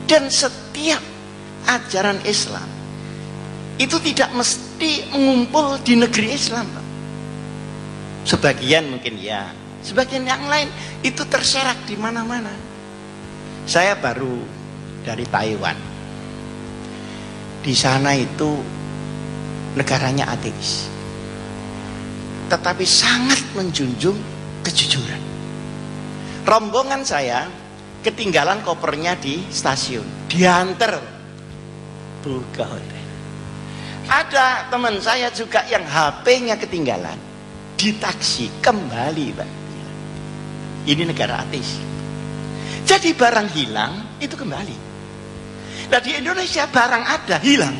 Dan setiap ajaran Islam itu tidak mesti mengumpul di negeri Islam, Pak. Sebagian mungkin ya, sebagian yang lain itu terserak di mana-mana. Saya baru dari Taiwan. Di sana itu negaranya ateis, tetapi sangat menjunjung kejujuran. Rombongan saya ketinggalan kopernya di stasiun, diantar ke hotel. Ada teman saya juga yang HP-nya ketinggalan, di taksi kembali, Pak. Ini negara ateis. Jadi barang hilang itu kembali. Nah di Indonesia barang ada hilang.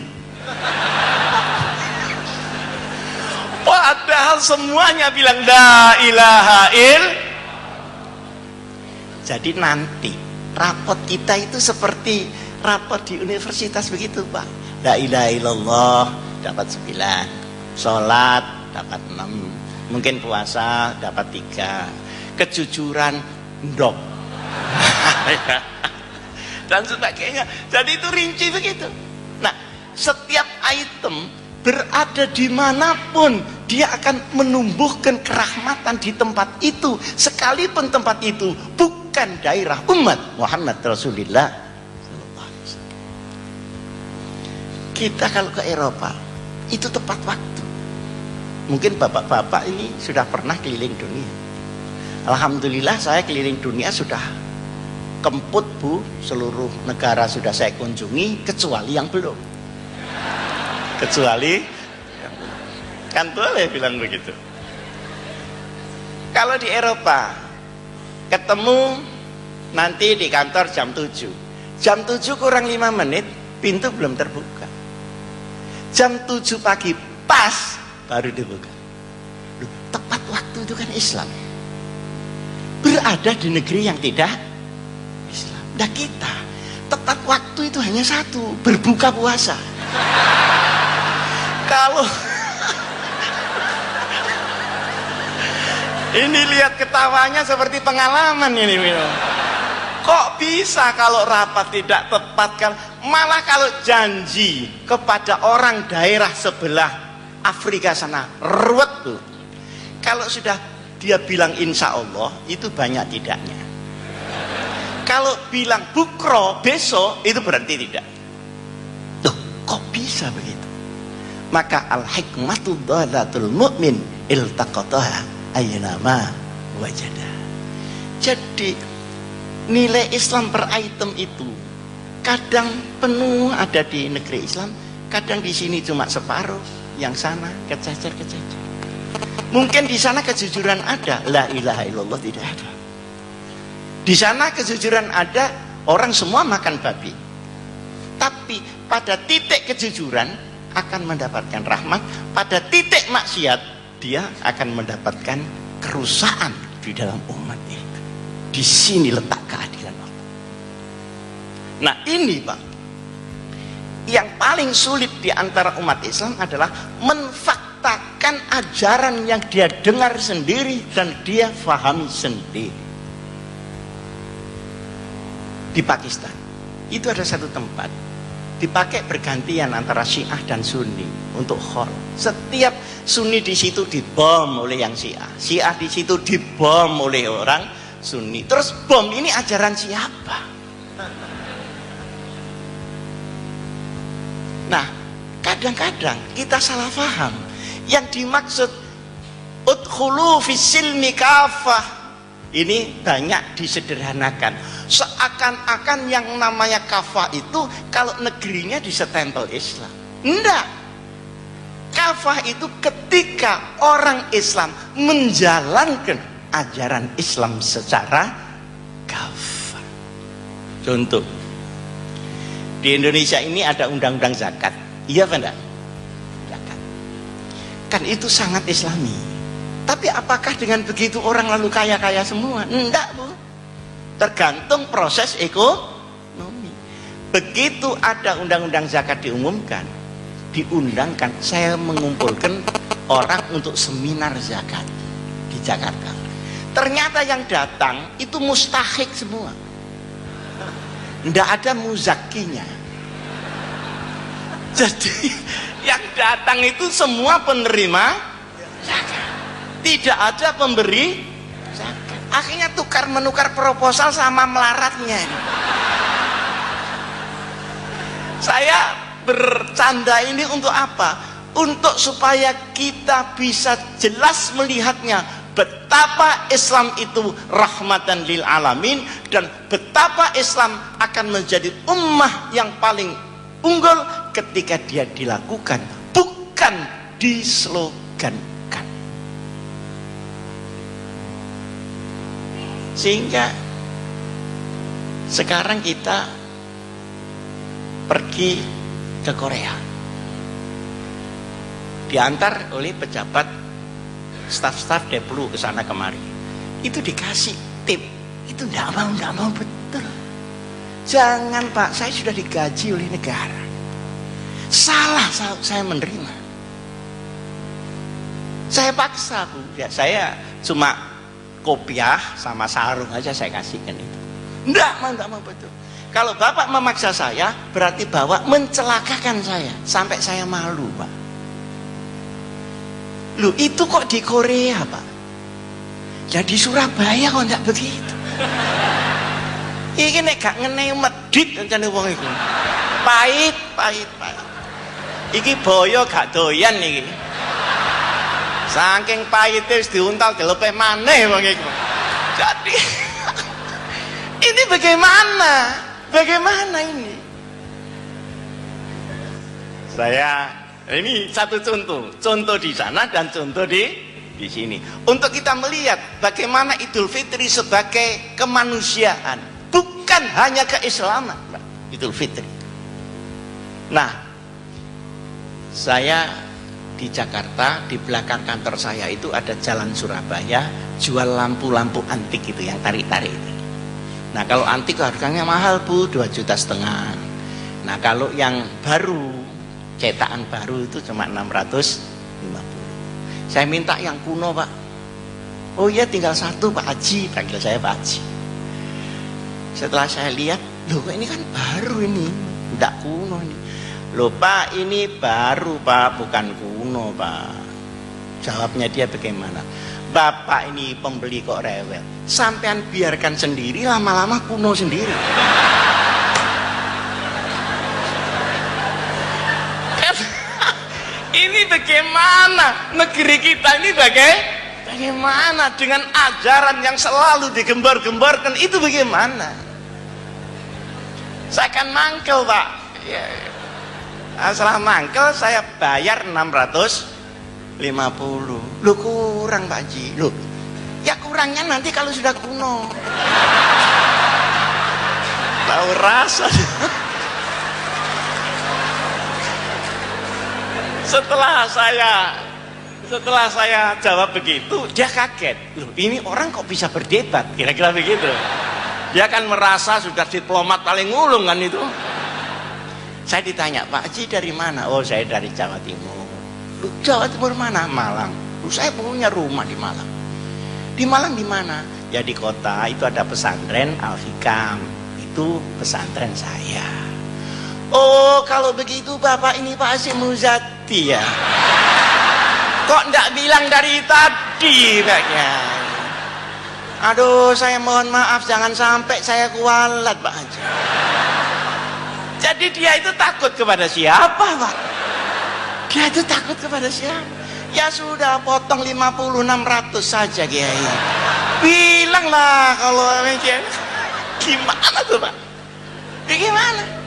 Padahal semuanya bilang la ilaha illallah. Jadi nanti rapot kita itu seperti rapot di universitas begitu, Pak. La ilaha illallah dapat 9, sholat dapat 6, mungkin puasa dapat 3, kejujuran ndok dan sebagainya. Jadi itu rinci begitu. Nah, setiap item berada dimanapun dia akan menumbuhkan kerahmatan di tempat itu, sekalipun tempat itu bukan daerah umat Muhammad Rasulullah. Kita kalau ke Eropa itu tepat waktu. Mungkin bapak-bapak ini sudah pernah keliling dunia. Alhamdulillah saya keliling dunia sudah kemput, Bu. Seluruh negara sudah saya kunjungi kecuali yang belum. Kecuali kan boleh bilang begitu. Kalau di Eropa ketemu nanti di kantor jam 7. Jam 7 kurang 5 menit pintu belum terbuka. Jam 7 pagi pas baru dibuka. Tepat waktu itu kan Islam. Berada di negeri yang tidak Islam. Nah kita tepat waktu itu hanya satu, berbuka puasa. Kalau ini lihat ketawanya seperti pengalaman ini. Kok bisa kalau rapat tidak tepat kan? Malah kalau janji kepada orang daerah sebelah Afrika sana ruwet tuh. Kalau sudah dia bilang insya Allah itu banyak tidaknya. Kalau bilang bukro besok itu berarti tidak. Loh, kok bisa begitu? Maka al-hikmatu dhalatul mu'min iltaqataha ayyama wajada. Jadi nilai Islam per item itu kadang penuh ada di negeri Islam, kadang di sini cuma separuh, yang sana kececer-kececer. Mungkin di sana kejujuran ada, la ilaha illallah tidak ada. Di sana kejujuran ada, orang semua makan babi. Tapi pada titik kejujuran akan mendapatkan rahmat, pada titik maksiat dia akan mendapatkan kerusakan di dalam umat itu. Di sini letak keadilan Allah. Nah ini Pak, yang paling sulit di antara umat Islam adalah menfaktakan ajaran yang dia dengar sendiri dan dia fahami sendiri. Di Pakistan itu ada satu tempat dipakai bergantian antara Syiah dan Sunni untuk khol. Setiap Sunni di situ dibom oleh yang Syiah, Syiah di situ dibom oleh orang Sunni. Terus bom ini ajaran siapa? Nah, kadang-kadang kita salah paham. Yang dimaksud udkhulu fis-silmi kafah ini banyak disederhanakan. Seakan-akan yang namanya kafah itu kalau negerinya disestempel Islam. Enggak. Kafah itu ketika orang Islam menjalankan ajaran Islam secara kafah. Contoh, di Indonesia ini ada undang-undang zakat. Iya apa enggak? Zakat. Kan itu sangat Islami. Tapi apakah dengan begitu orang lalu kaya-kaya semua? Enggak, Bu. Tergantung proses ekonomi. Begitu ada undang-undang zakat diumumkan, diundangkan, saya mengumpulkan orang untuk seminar zakat di Jakarta. Ternyata yang datang itu mustahik semua. ndak ada muzakinya. Jadi yang datang itu semua penerima zakat, tidak ada pemberi zakat. Akhirnya tukar menukar proposal sama melaratnya. Saya bercanda ini untuk apa? Untuk supaya kita bisa jelas melihatnya betapa Islam itu rahmatan lil alamin, dan betapa Islam akan menjadi ummah yang paling unggul ketika dia dilakukan, bukan dislogankan. Sehingga sekarang kita pergi ke Korea, diantar oleh pejabat staf-staf Deplu ke sana kemari, itu dikasih tip, itu enggak mau betul. Jangan Pak, saya sudah digaji oleh negara. Salah saya menerima. Saya paksa Bu, ya saya cuma kopiah sama sarung aja saya kasihkan itu. Enggak mau betul. Kalau Bapak memaksa saya, berarti Bapak mencelakakan saya sampai saya malu Pak. Loh itu kok di Korea Pak? Ya di Surabaya kok enggak begitu. Iki nek gak ngenei medit rencane wong iku. Pahit. Iki boyo gak doyan iki. Saking pahite wis diuntal dilepe maneh wong iku. Jadi ini bagaimana? Bagaimana ini? Ini satu contoh di sana dan contoh di sini. Untuk kita melihat bagaimana Idul Fitri sebagai kemanusiaan, bukan hanya keislaman, Idul Fitri. Nah, saya di Jakarta, di belakang kantor saya itu ada Jalan Surabaya, jual lampu-lampu antik itu yang tarik-tarik itu. Nah kalau antik harganya mahal Bu, 2,5 juta. Nah kalau yang baru, cetakan baru itu cuma 650. Saya minta yang kuno Pak. Oh iya tinggal satu Pak Haji, panggil saya Pak Haji. Setelah saya lihat, loh ini kan baru ini, tidak kuno ini. Loh Pak ini baru Pak, bukan kuno Pak. Jawabnya dia bagaimana? Bapak ini pembeli kok rewel, sampean biarkan sendiri, lama-lama kuno sendiri. Ini bagaimana negeri kita ini bagaimana dengan ajaran yang selalu digembar-gembarkan itu bagaimana? Saya akan mangkel Pak ya. Setelah mangkel saya bayar 650. Loh kurang Pak Haji. Loh ya kurangnya nanti kalau sudah kuno. Tahu rasa. Setelah saya jawab begitu, dia kaget. Loh ini orang kok bisa berdebat, kira-kira begitu. Dia kan merasa sudah diplomat paling ulung kan itu. Saya ditanya, Pak Haji dari mana? Oh saya dari Jawa Timur. Loh, Jawa Timur mana? Malang. Loh, saya punya rumah di Malang. Di Malang di mana? Ya di kota itu ada pesantren Al-Hikam. Itu pesantren saya. Oh kalau begitu Bapak ini Pak Hasyim Muzati ya. Kok enggak bilang dari tadi Pak Kiai? Aduh saya mohon maaf, jangan sampai saya kualat Pak Haji. Jadi dia itu takut kepada siapa Pak? Dia itu takut kepada siapa? Ya sudah potong 50-600 saja Kiai. Bilanglah kalau Kiai. Gimana tuh Pak? Bagaimana?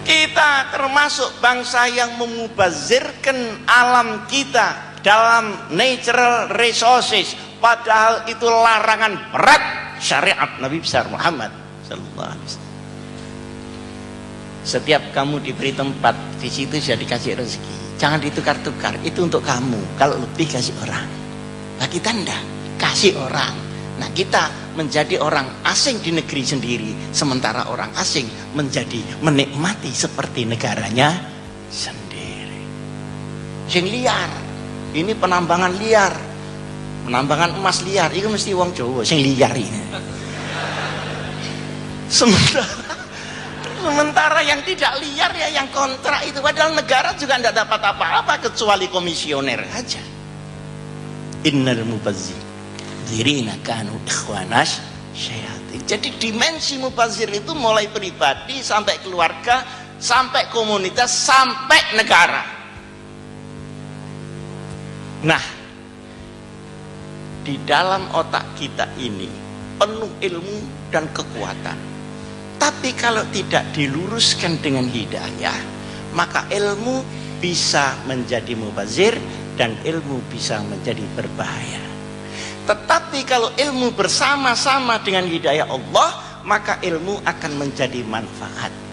Kita termasuk bangsa yang memubazirkan alam kita dalam natural resources, padahal itu larangan berat syariat Nabi besar Muhammad sallallahu alaihi wasallam. Setiap kamu diberi tempat, di situ sudah dikasih rezeki. Jangan ditukar-tukar, itu untuk kamu. Kalau lebih kasih orang. Nah kita enggak, kasih orang. Nah kita menjadi orang asing di negeri sendiri, sementara orang asing menjadi menikmati seperti negaranya sendiri. Sing liar, ini penambangan liar, penambangan emas liar, itu mesti wong Jawa sing liar ini. Sementara yang tidak liar ya yang kontrak itu, padahal negara juga tidak dapat apa-apa kecuali komisioner aja. Innal mubazzirina kanu ikhwanas syayatin. Jadi dimensi mubazir itu mulai pribadi sampai keluarga, sampai komunitas, sampai negara. Nah, di dalam otak kita ini penuh ilmu dan kekuatan. Tapi kalau tidak diluruskan dengan hidayah, maka ilmu bisa menjadi mubazir dan ilmu bisa menjadi berbahaya. Tetapi kalau ilmu bersama-sama dengan hidayah Allah, maka ilmu akan menjadi manfaat.